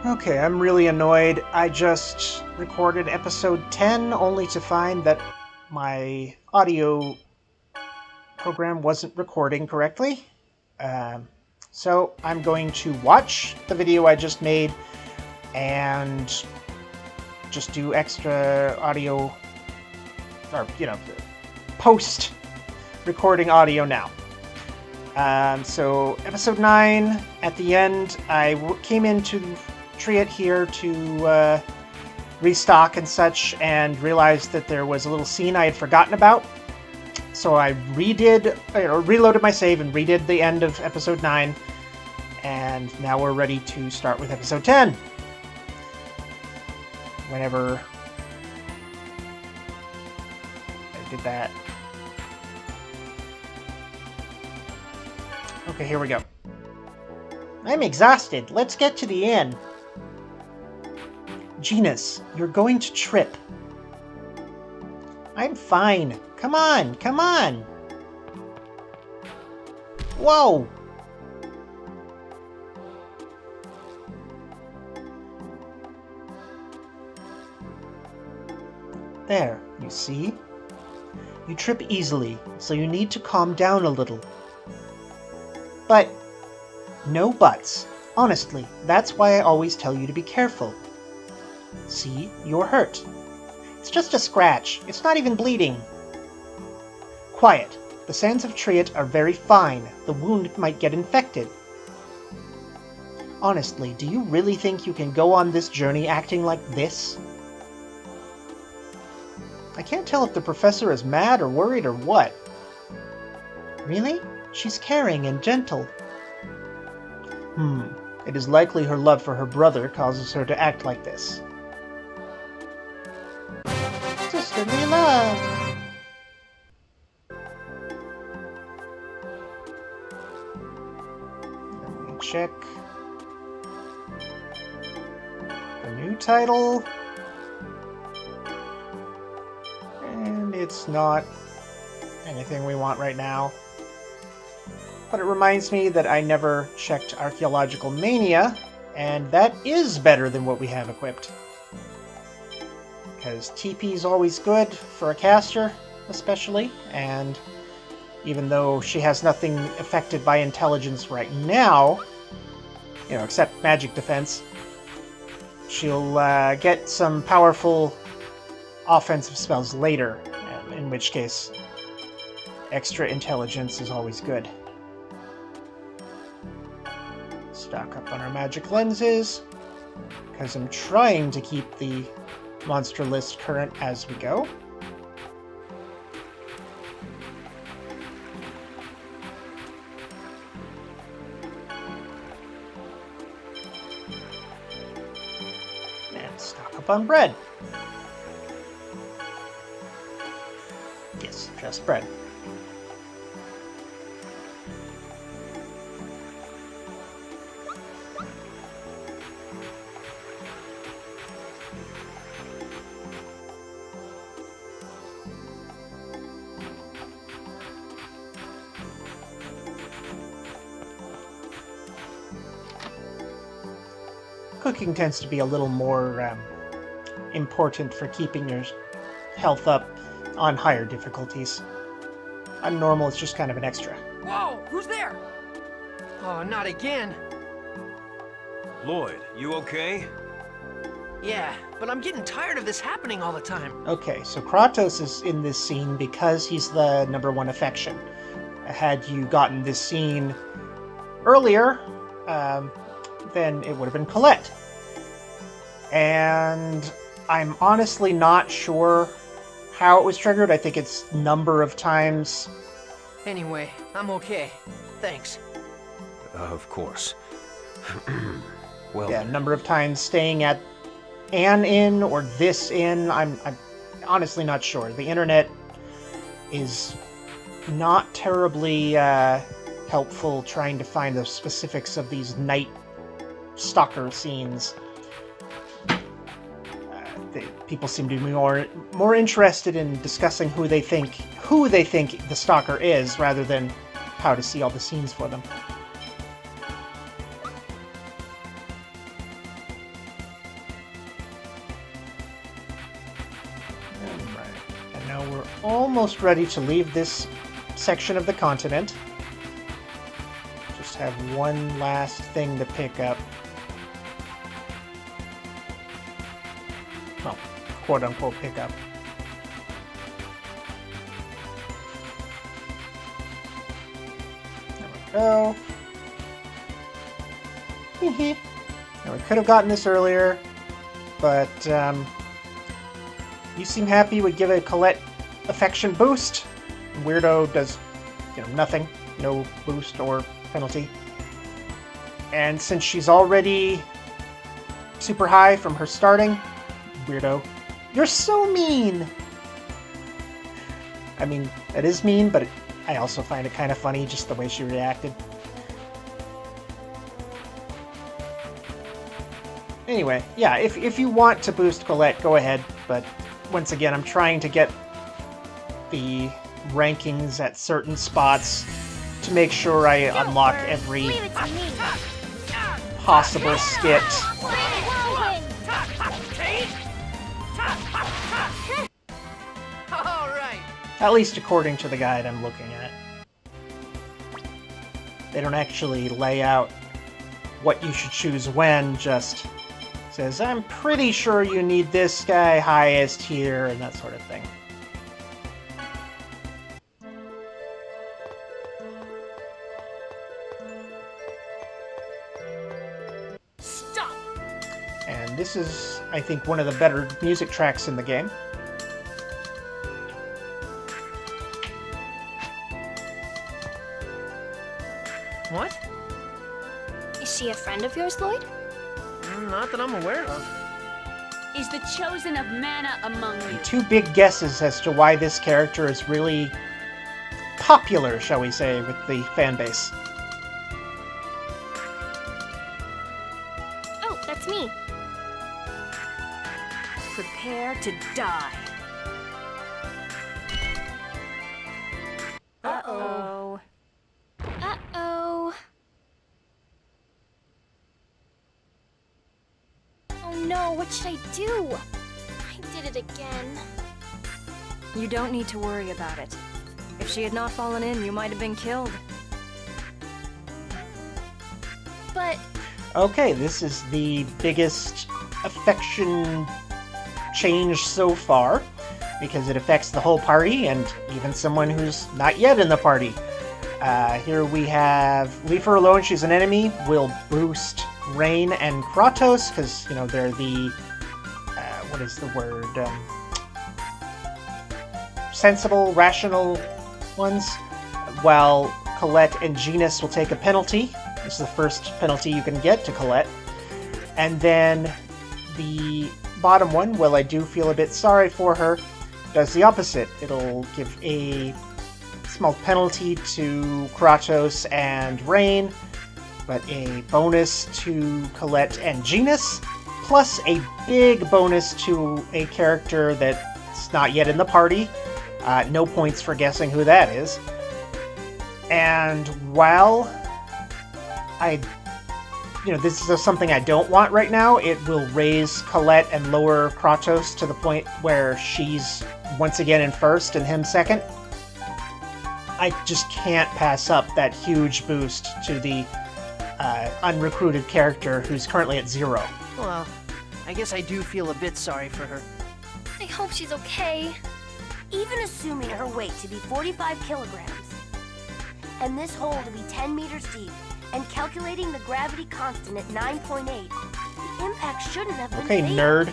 Okay, I'm really annoyed. I just recorded episode 10 only to find that my audio program wasn't recording correctly. Um, so I'm going to watch the video I just made and just do extra audio, or, post recording audio now. So episode 9, at the end, I came into Triet here to restock and such, and realized that there was a little scene I had forgotten about. So I reloaded my save and redid the end of episode 9, and now we're ready to start with episode 10. Whenever I did that. Okay, here we go. I'm exhausted. Let's get to the inn. Genus, you're going to trip. I'm fine. Come on, come on. Whoa. There, you see? You trip easily, so you need to calm down a little. But, no buts. Honestly, that's why I always tell you to be careful. See, you're hurt. It's just a scratch. It's not even bleeding. Quiet. The sands of Triet are very fine. The wound might get infected. Honestly, do you really think you can go on this journey acting like this? I can't tell if the professor is mad or worried or what. Really? She's caring and gentle. It is likely her love for her brother causes her to act like this. Sisterly love! Let me check the new title. And it's not anything we want right now. But it reminds me that I never checked Archaeological Mania, and that is better than what we have equipped. Because TP is always good for a caster, especially, and even though she has nothing affected by intelligence right now, except magic defense, she'll get some powerful offensive spells later, in which case extra intelligence is always good. Stock up on our magic lenses, because I'm trying to keep the monster list current as we go. And stock up on bread. Yes, just bread. Cooking tends to be a little more important for keeping your health up on higher difficulties. On normal, it's just kind of an extra. Whoa! Who's there? Oh, not again. Lloyd, you okay? Yeah, but I'm getting tired of this happening all the time. Okay, so Kratos is in this scene because he's the #1 affection. Had you gotten this scene earlier, then it would have been Colette. And I'm honestly not sure how it was triggered. I think it's number of times. Anyway, I'm okay. Thanks. Of course. Well, Yeah, number of times staying at an inn or this inn. I'm honestly not sure. The internet is not terribly helpful trying to find the specifics of these night stalker scenes. People seem to be more interested in discussing who they think the stalker is, rather than how to see all the scenes for them. almost ready to leave this section of the continent. Just have one last thing to pick up. Well, quote-unquote pick up. There we go. Now, we could have gotten this earlier, but you seem happy would give a Colette affection boost. Weirdo does, nothing. No boost or penalty. And since she's already super high from her starting, Weirdo, you're so mean! I mean, that is mean, but I also find it kind of funny just the way she reacted. Anyway, yeah, if you want to boost Colette, go ahead, but once again, I'm trying to get the rankings at certain spots to make sure I unlock every possible skit. At least according to the guide I'm looking at. They don't actually lay out what you should choose when, just says, I'm pretty sure you need this guy highest here, and that sort of thing. Stop! And this is, I think, one of the better music tracks in the game. What? Is she a friend of yours, Lloyd? Not that I'm aware of. Is the chosen of mana among you? Two big guesses as to why this character is really popular, shall we say, with the fan base. Oh, that's me. Prepare to die. Uh-oh. Uh-oh. Oh no, what should I do? I did it again. You don't need to worry about it. If she had not fallen in, you might have been killed. But... Okay, this is the biggest affection change so far, because it affects the whole party, and even someone who's not yet in the party. Here we have Leave Her Alone, She's an Enemy, will boost Raine and Kratos, because, they're the, what is the word, sensible, rational ones, while Colette and Genus will take a penalty. This is the first penalty you can get to Colette. And then the bottom one, well, I do feel a bit sorry for her, does the opposite. It'll give a small penalty to Kratos and Raine, but a bonus to Colette and Genus, plus a big bonus to a character that's not yet in the party. No points for guessing who that is. And while this is something I don't want right now, it will raise Colette and lower Kratos to the point where she's once again in first and him second. I just can't pass up that huge boost to the unrecruited character who's currently at 0. Well, I guess I do feel a bit sorry for her. I hope she's okay. Even assuming her weight to be 45 kilograms, and this hole to be 10 meters deep, and calculating the gravity constant at 9.8, the impact shouldn't have been Okay, fatal. nerd.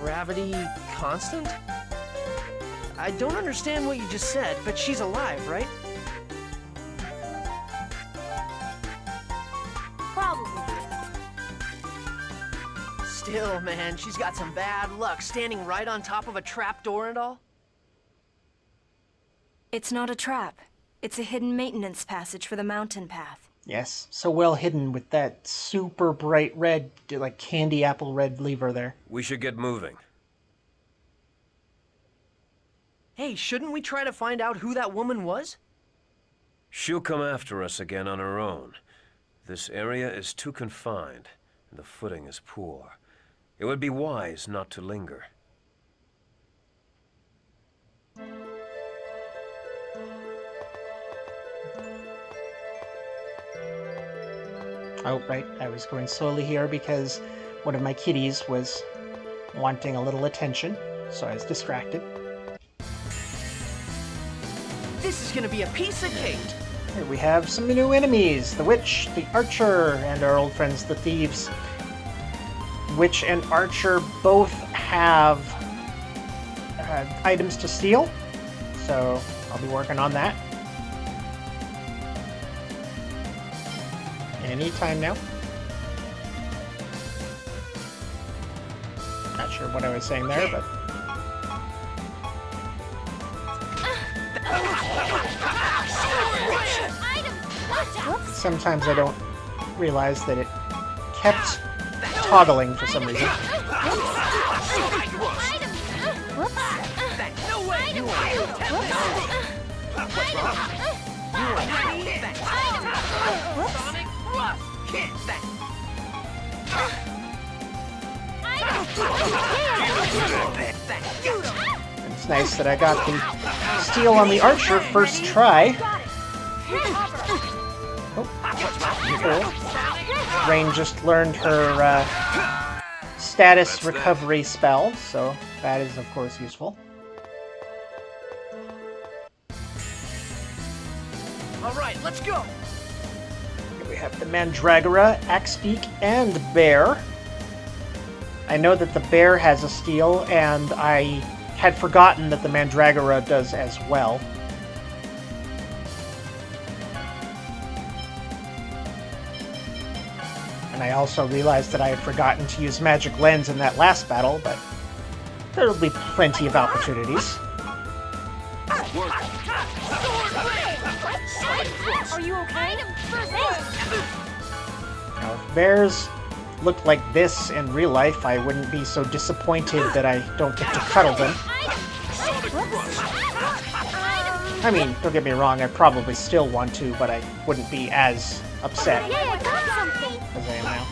Gravity constant? I don't understand what you just said, but she's alive, right? Probably. Still, man, she's got some bad luck standing right on top of a trapdoor and all. It's not a trap. It's a hidden maintenance passage for the mountain path. Yes, so well hidden with that super bright red, like candy apple red lever there. We should get moving. Hey, shouldn't we try to find out who that woman was? She'll come after us again on her own. This area is too confined, and the footing is poor. It would be wise not to linger. Oh, right. I was going slowly here because one of my kitties was wanting a little attention, so I was distracted. This is gonna be a piece of cake. Here we have some new enemies. The Witch, the Archer, and our old friends, the Thieves. Witch and Archer both have items to steal, so I'll be working on that. Anytime now. Not sure what I was saying there, but... Sometimes I don't realize that it kept toggling for some reason. It's nice that I got the steal on the Archer first try. Oh, cool. Raine just learned her status recovery spell, so that is of course useful. Alright, let's go! Here we have the Mandragora, Beak, and Bear. I know that the Bear has a steal, and I had forgotten that the Mandragora does as well. And I also realized that I had forgotten to use Magic Lens in that last battle, but there'll be plenty of opportunities. Are you okay? Now, if bears looked like this in real life, I wouldn't be so disappointed that I don't get to cuddle them. I mean, don't get me wrong, I probably still want to, but I wouldn't be as upset as I am now.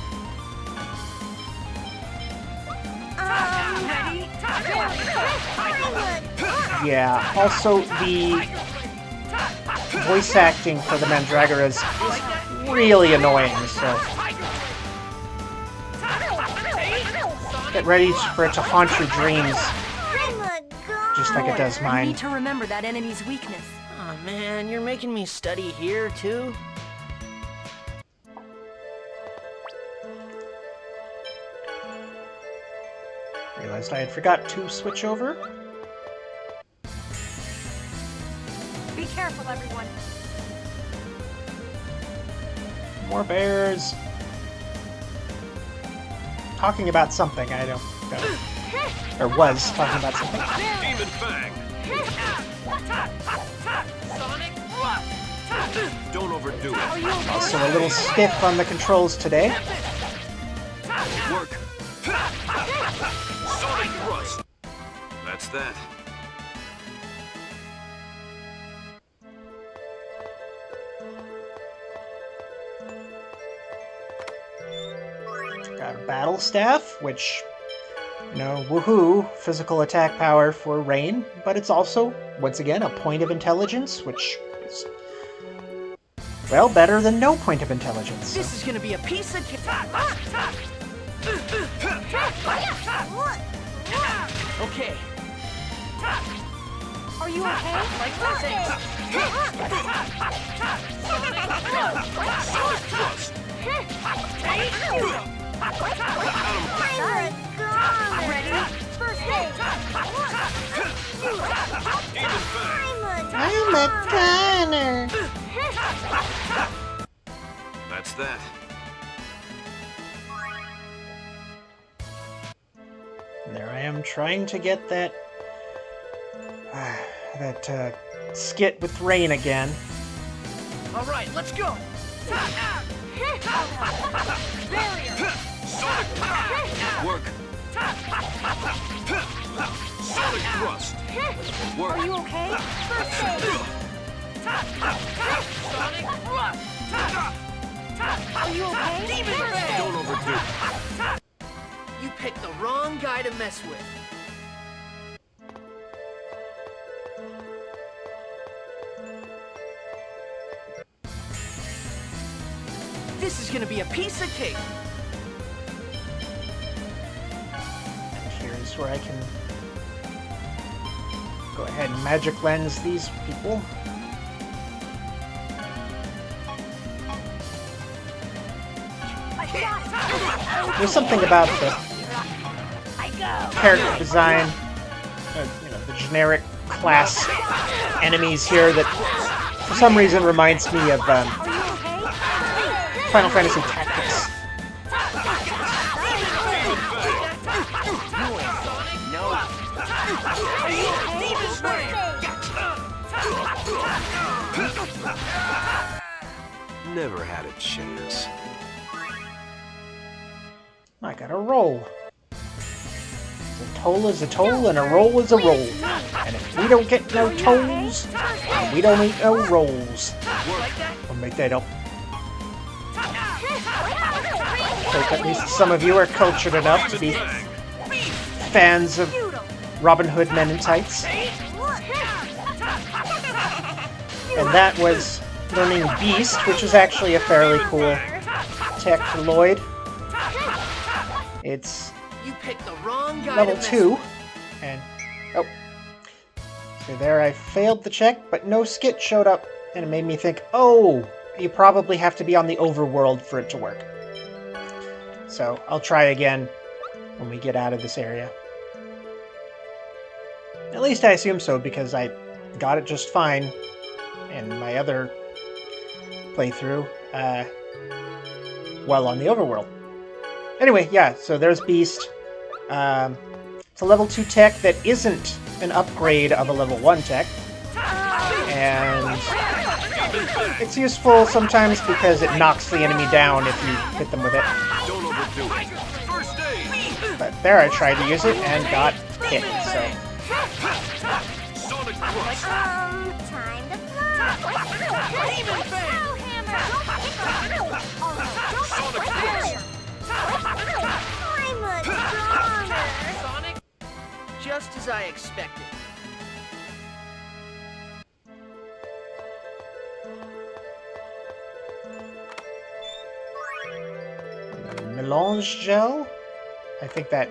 Yeah, also the voice acting for the Mandragoras is really annoying, so get ready for it to haunt your dreams, just like it does You mine. need to remember that enemy's weakness. Oh man, you're making me study here too? Realized I had forgot to switch over. Be careful, everyone. More bears. Talking about something, I don't know. Or was talking about something. Demon Fang! Don't overdo it. Also a little stiff on the controls today. Work. Sonic Thrust. That's that. Got a battle staff, which, you know, woohoo, physical attack power for Raine, but it's also, once again, a point of intelligence, which is, well, better than no point of intelligence. So. This is gonna be a piece of cake. Okay. Are you okay? Like this. Sonic Thrust. Ready? First aid. Demon Fang. I'm a gunner. That's that. And there I am trying to get that skit with Raine again. All right, let's go. Work. Sonic Thrust. Work. Are you okay? First aid. Are you okay? First aid. Don't overdo it. You picked the wrong guy to mess with. This is gonna be a piece of cake. And here's where I can go ahead and magic lens these people. There's something about the character design, the generic class enemies here that for some reason reminds me of Final Fantasy Tactics. Never had a chance. I got a roll. A toll is a toll, and a roll is a roll. And if we don't get no tolls, we don't eat no rolls. I'll make that up. Hope at least some of you are cultured enough to be fans of Robin Hood Men in Tights. And that was learning Beast, which is actually a fairly cool tech for Lloyd. It's You picked the wrong guy level to mess 2, with. and oh, so there I failed the check, but no skit showed up, and it made me think, oh, you probably have to be on the overworld for it to work. So I'll try again when we get out of this area. At least I assume so, because I got it just fine in my other playthrough while on the overworld. Anyway, yeah, so there's Beast. It's a level 2 tech that isn't an upgrade of a level 1 tech. And it's useful sometimes because it knocks the enemy down if you hit them with it. Don't overdo it. First aid. But there I tried to use it and got hit, so... Sonic thrust. Time to fly. Demon I'm a goner. Sonic, just as I expected. Melange gel? I think that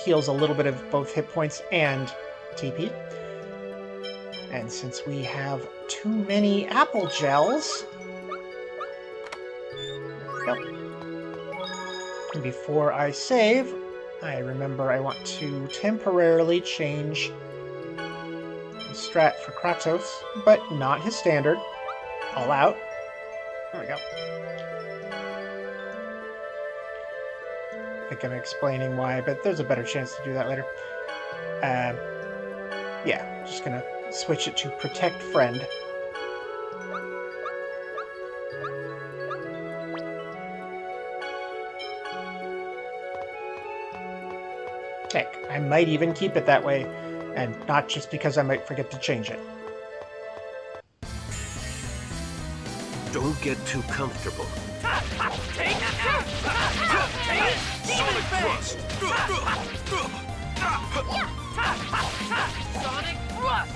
heals a little bit of both hit points and TP. And since we have too many apple gels... Yep. Before I save, I remember I want to temporarily change the strat for Kratos, but not his standard. All out. There we go. I think I'm explaining why, but there's a better chance to do that later. Yeah, just gonna switch it to Protect Friend. Heck, I might even keep it that way, and not just because I might forget to change it. Don't get too comfortable. Sonic thrust. Sonic thrust.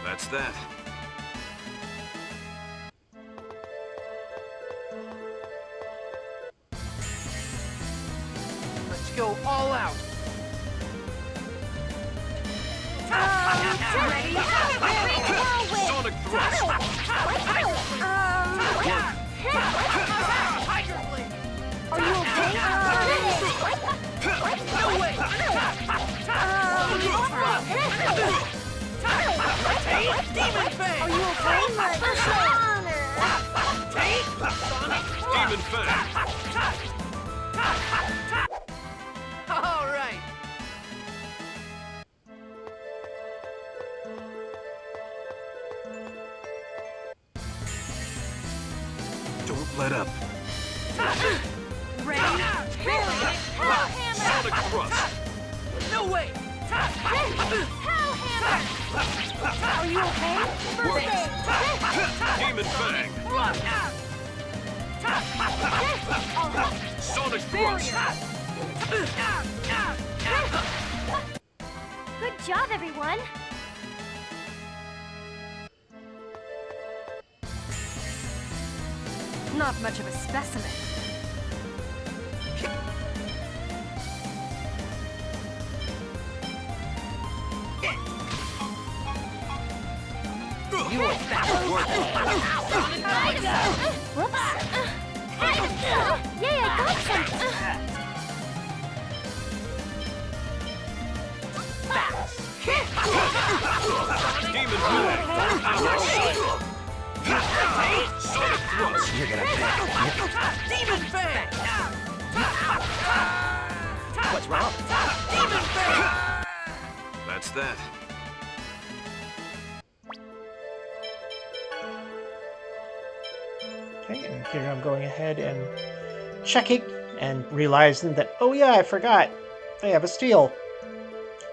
That's that. Let's go all out. Ready? Sonic thrust. Tiger blade. Are you okay? No way. Demon fang. Are you okay? Sonic. Demon fang. All right. Don't let up. Ready? Sonic thrust. No way. Are you okay? Demon fang. Sonic thrust. Good job, everyone. Not much of a specimen. You are fast. Whoops. Yay, I got some. Demon Fang! You're gonna pay. Demon Fang! What's wrong? Demon Fang! That's that. Okay, and here I'm going ahead and checking and realizing that, oh yeah, I forgot. They have a steal.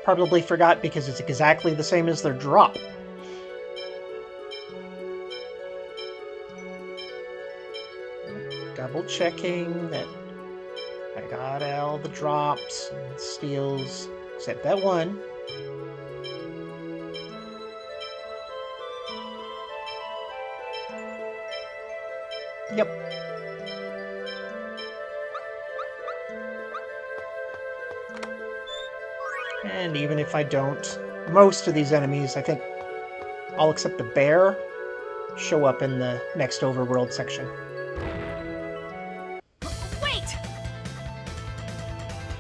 Probably forgot because it's exactly the same as their drop. Double checking that I got all the drops and steals, except that one. Yep. And even if I don't, most of these enemies, I think, all except the bear, show up in the next Overworld section. Wait!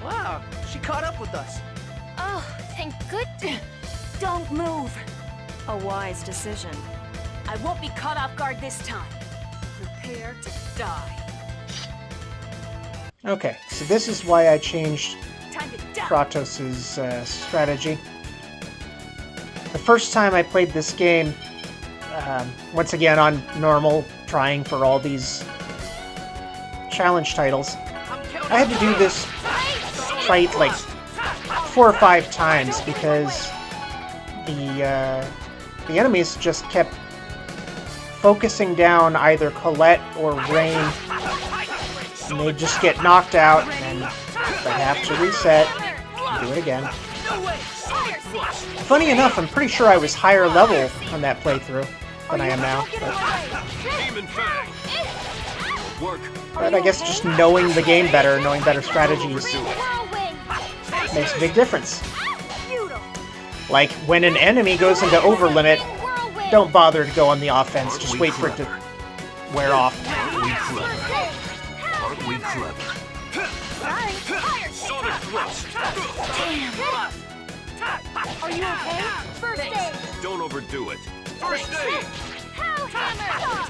Wow, she caught up with us. Oh, thank goodness. Don't move. A wise decision. I won't be caught off guard this time. Prepare to die. Okay, so this is why I changed Time to die. Kratos' strategy. The first time I played this game, once again on normal, trying for all these challenge titles, I had to do this fight like 4 or 5 times because the enemies just kept focusing down either Colette or Raine, and they'd just get knocked out, and they'd have to reset and do it again. Funny enough, I'm pretty sure I was higher level on that playthrough than I am now. But I guess just knowing the game better, knowing better strategies, makes a big difference. Like, when an enemy goes into overlimit, don't bother to go on the offense, just wait for it to wear off. Aren't we clever? Are you okay? First aid. Don't overdo it. First aid! Pow hammer.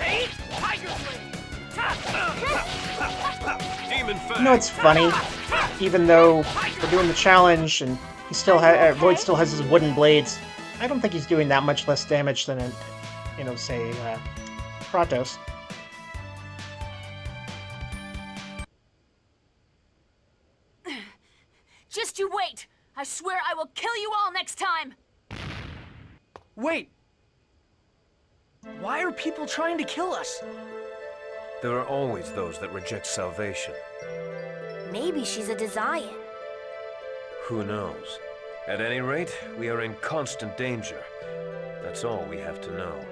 Demon Fang! You know, it's funny, even though we're doing the challenge and he still Void still has his wooden blades, I don't think he's doing that much less damage than, say, Kratos. Just you wait. I swear I will kill you all next time. Wait. Why are people trying to kill us? There are always those that reject salvation. Maybe she's a Desian. Who knows? At any rate, we are in constant danger. That's all we have to know.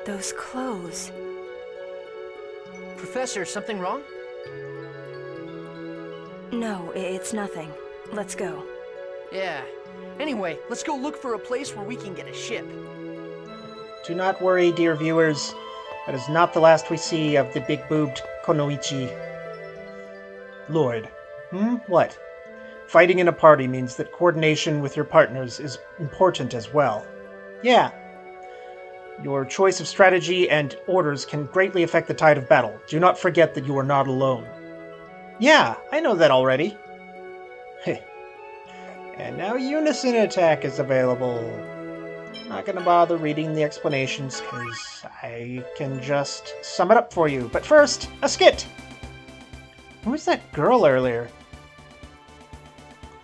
Those clothes. Professor, something wrong? No, it's nothing. Let's go. Yeah. Anyway, let's go look for a place where we can get a ship. Do not worry, dear viewers. That is not the last we see of the big-boobed Konoichi. Lord. What? Fighting in a party means that coordination with your partners is important as well. Yeah. Your choice of strategy and orders can greatly affect the tide of battle. Do not forget that you are not alone. Yeah, I know that already. And now Unison attack is available. Not gonna bother reading the explanations, because I can just sum it up for you. But first, a skit! Who was that girl earlier?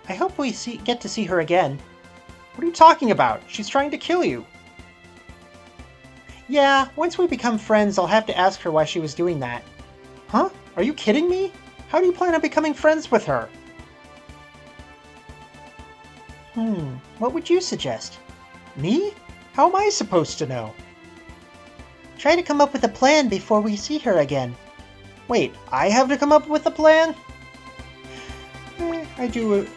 I hope we get to see her again. What are you talking about? She's trying to kill you. Yeah, once we become friends, I'll have to ask her why she was doing that. Huh? Are you kidding me? How do you plan on becoming friends with her? What would you suggest? Me? How am I supposed to know? Try to come up with a plan before we see her again. Wait, I have to come up with a plan? I do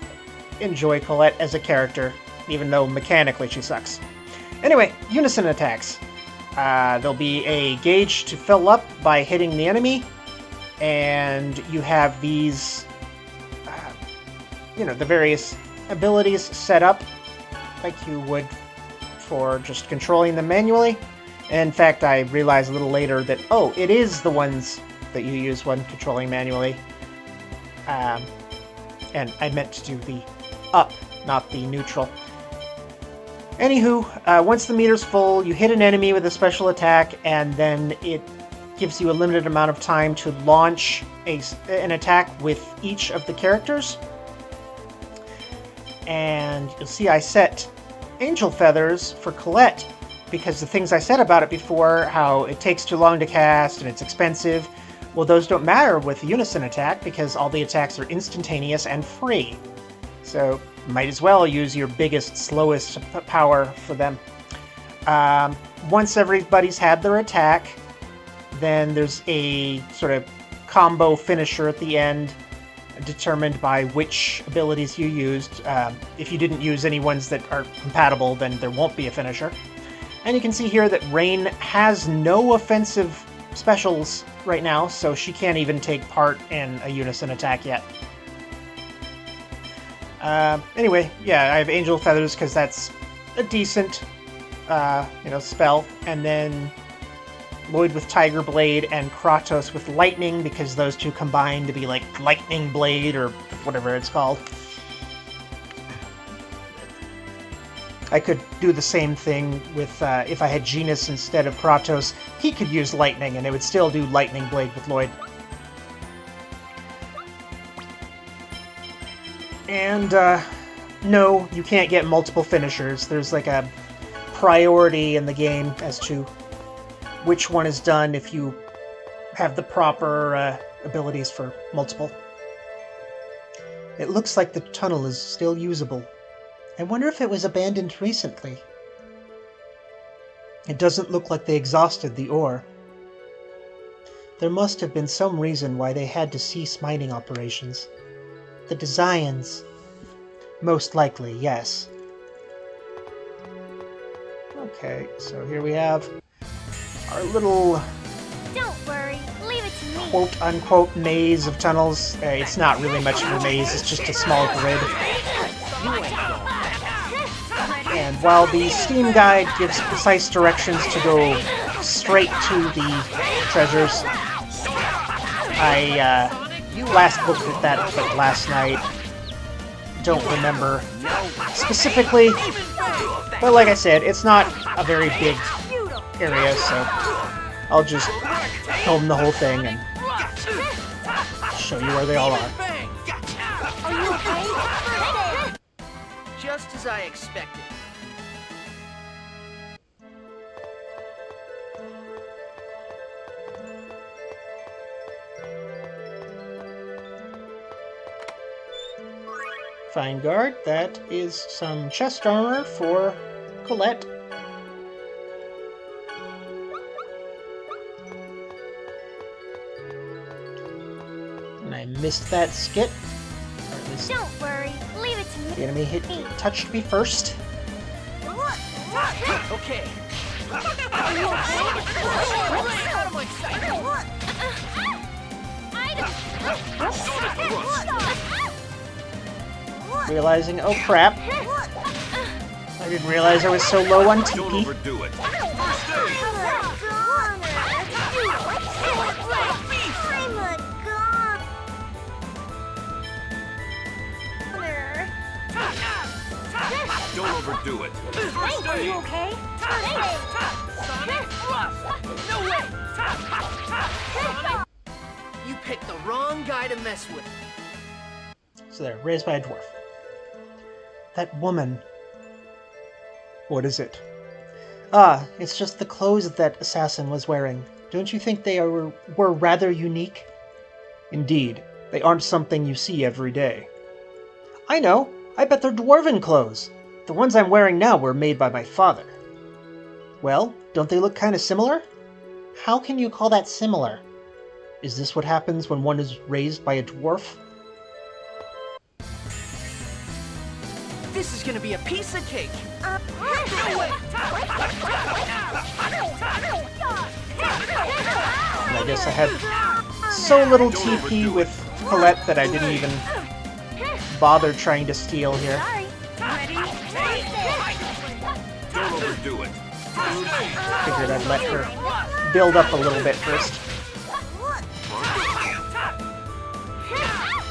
enjoy Colette as a character, even though mechanically she sucks. Anyway, Unison attacks. There'll be a gauge to fill up by hitting the enemy, and you have these, the various abilities set up like you would for just controlling them manually. In fact, I realized a little later that, it is the ones that you use when controlling manually. And I meant to do the up, not the neutral. Anywho, once the meter's full, you hit an enemy with a special attack, and then it gives you a limited amount of time to launch an attack with each of the characters. And you'll see I set Angel Feathers for Colette, because the things I said about it before, how it takes too long to cast and it's expensive, well, those don't matter with Unison attack because all the attacks are instantaneous and free. So might as well use your biggest, slowest power for them. Once everybody's had their attack, then there's a sort of combo finisher at the end, determined by which abilities you used. If you didn't use any ones that are compatible, then there won't be a finisher. And you can see here that Raine has no offensive specials right now, so she can't even take part in a Unison attack yet. Anyway, yeah, I have Angel Feathers because that's a decent, spell. And then Lloyd with Tiger Blade and Kratos with Lightning, because those two combine to be like Lightning Blade or whatever it's called. I could do the same thing with, if I had Genus instead of Kratos, he could use Lightning and it would still do Lightning Blade with Lloyd. And, no, you can't get multiple finishers. There's like a priority in the game as to which one is done if you have the proper abilities for multiple. It looks like the tunnel is still usable. I wonder if it was abandoned recently. It doesn't look like they exhausted the ore. There must have been some reason why they had to cease mining operations. The designs. Most likely, yes. Okay, so here we have our little Don't worry, leave it to me. quote-unquote maze of tunnels. It's not really much of a maze, it's just a small grid. And while the Steam guide gives precise directions to go straight to the treasures, I last looked at that but last night. Don't remember specifically, but like I said, it's not a very big area, so I'll just film the whole thing and show you where they all are. Are you okay? Just as I expected. Fine guard, that is some chest armor for Colette. And I missed that skit. Or at least Don't worry, leave it to the me. enemy touched me first. Okay. Are you okay? Out of my sight. Realizing, oh crap, I didn't realize I was so low on Don't TP. overdo it. Don't overdo it. Are you okay? No way! You picked the wrong guy to mess with. So there, raised by a dwarf. That woman. What is it? Ah, it's just the clothes that assassin was wearing. Don't you think they were rather unique? Indeed, they aren't something you see every day. I know. I bet they're dwarven clothes. The ones I'm wearing now were made by my father. Well, don't they look kind of similar? How can you call that similar? Is this what happens when one is raised by a dwarf? This is gonna be a piece of cake. And I guess I had so little TP with Colette that I didn't even bother trying to steal here. Don't overdo it. Figured I'd let her build up a little bit first.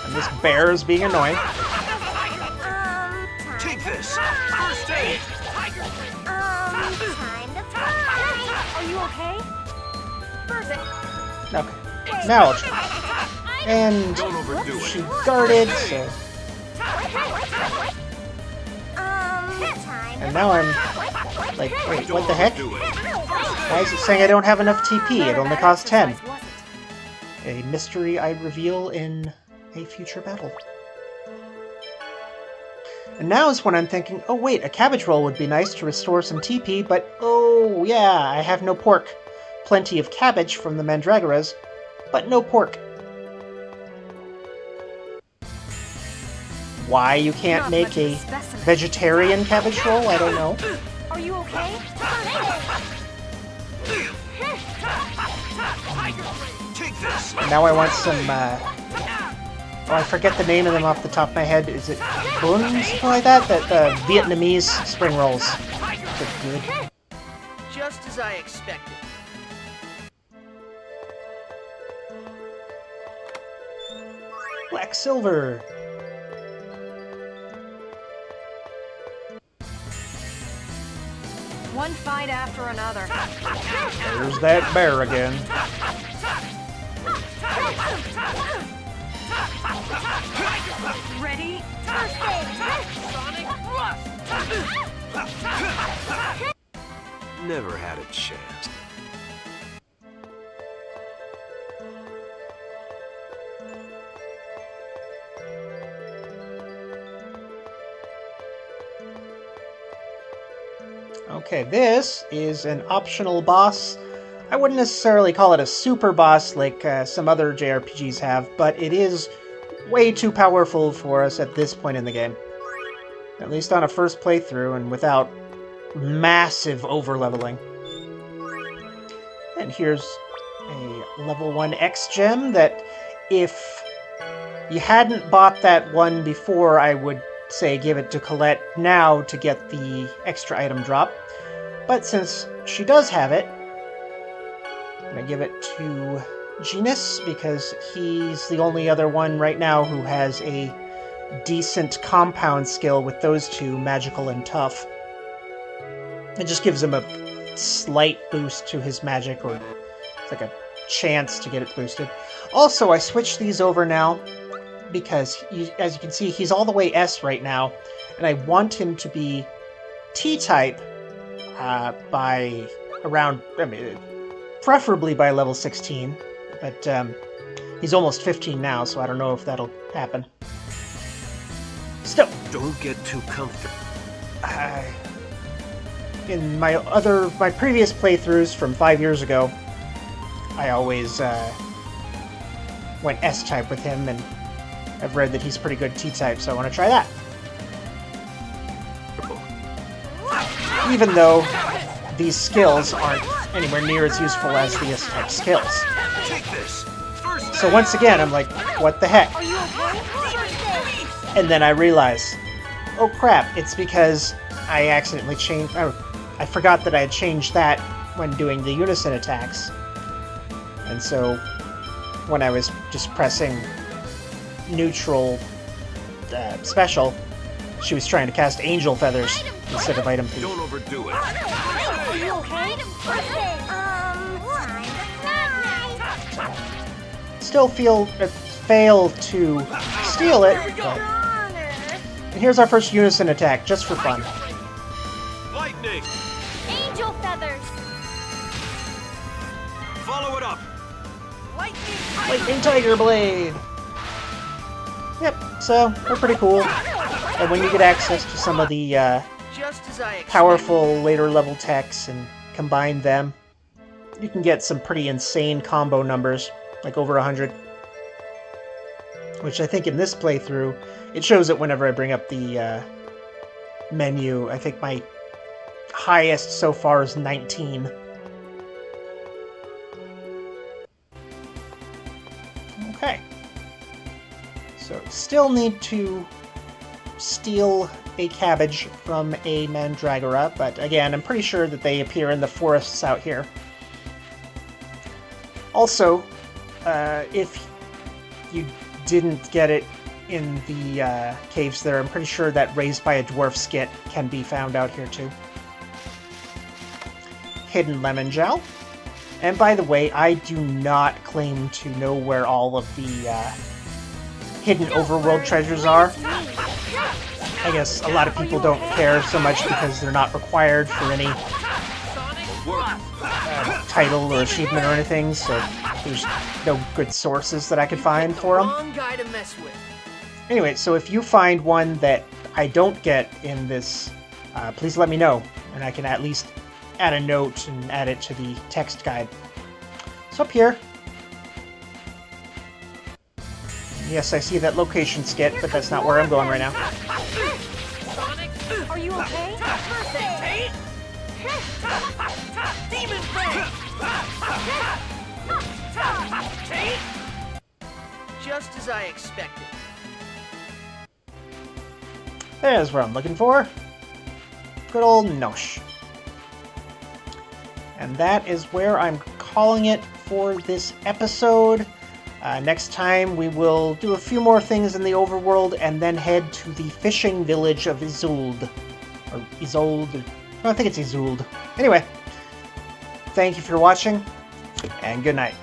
And this bear is being annoying. Take this. First aid. Time to fly. Are you okay? Perfect. Okay, now I'll try. And Don't overdo it. she guarded, so... And now I'm like, wait, what the heck? Do it. Why is it saying I don't have enough TP? It only costs 10. A mystery I reveal in a future battle. And now is when I'm thinking, oh wait, a cabbage roll would be nice to restore some TP, but oh yeah, I have no pork. Plenty of cabbage from the Mandragoras, but no pork. Why you can't make a vegetarian cabbage roll, I don't know. Are you okay? Take this. Now I want some, oh, I forget the name of them off the top of my head. Is it Bun, something like that? The Vietnamese spring rolls. They're good. Just as I expected. Black silver. One fight after another. There's that bear again. Ready? Never had a chance. Okay, this is an optional boss. I wouldn't necessarily call it a super boss like some other JRPGs have, but it is way too powerful for us at this point in the game. At least on a first playthrough and without massive overleveling. And here's a level 1 X gem that if you hadn't bought that one before, I would say give it to Colette now to get the extra item drop. But since she does have it, I'm going to give it to Genus because he's the only other one right now who has a decent compound skill with those two, magical and tough. It just gives him a slight boost to his magic, or it's like a chance to get it boosted. Also, I switched these over now because, as you can see, he's all the way S right now, and I want him to be T-type by around, I mean, preferably by level 16, but he's almost 15 now, so I don't know if that'll happen. Still, Don't get too comfortable. in my previous playthroughs from 5 years ago, I always went S-type with him, and I've read that he's pretty good T-type, so I want to try that. Even though these skills aren't anywhere near as useful as the S-type skills. Take this. First So once again, I'm like, what the heck? Are you okay? And then I realize, oh crap, it's because I accidentally changed... I forgot that I had changed that when doing the Unison attacks. And so, when I was just pressing neutral special, she was trying to cast Angel Feathers instead of Item Thief. Don't overdo it. Are you okay? Still fail to steal it, but... And here's our first Unison attack, just for fun. Lightning. Angel feathers. Follow it up. Lightning Tiger Blade! Yep, so, they're pretty cool. And when you get access to some of the Just as I expected. powerful later level techs and combine them, you can get some pretty insane combo numbers, like over 100. Which I think in this playthrough, it shows it whenever I bring up the menu. I think my highest so far is 19. Okay. So, still need to steal a cabbage from a Mandragora, but again, I'm pretty sure that they appear in the forests out here. Also, if you didn't get it in the caves there, I'm pretty sure that Raised by a Dwarf skit can be found out here too. Hidden lemon gel. And by the way, I do not claim to know where all of the hidden overworld treasures are. I guess a lot of people don't care so much because they're not required for any title or achievement or anything, so there's no good sources that I could find for them. Wrong guy to mess with. Anyway, so if you find one that I don't get in this, please let me know, and I can at least add a note and add it to the text guide. It's up here. Yes, I see that location skit, but that's not where I'm going right now. Sonic, Are you okay? birthday, Demon Brain! Just as I expected. There's what I'm looking for. Good old Nosh. And that is where I'm calling it for this episode. Next time we will do a few more things in the overworld and then head to the fishing village of Isolde. Or Isolde. No, I think it's Isolde. Anyway, thank you for watching, and good night.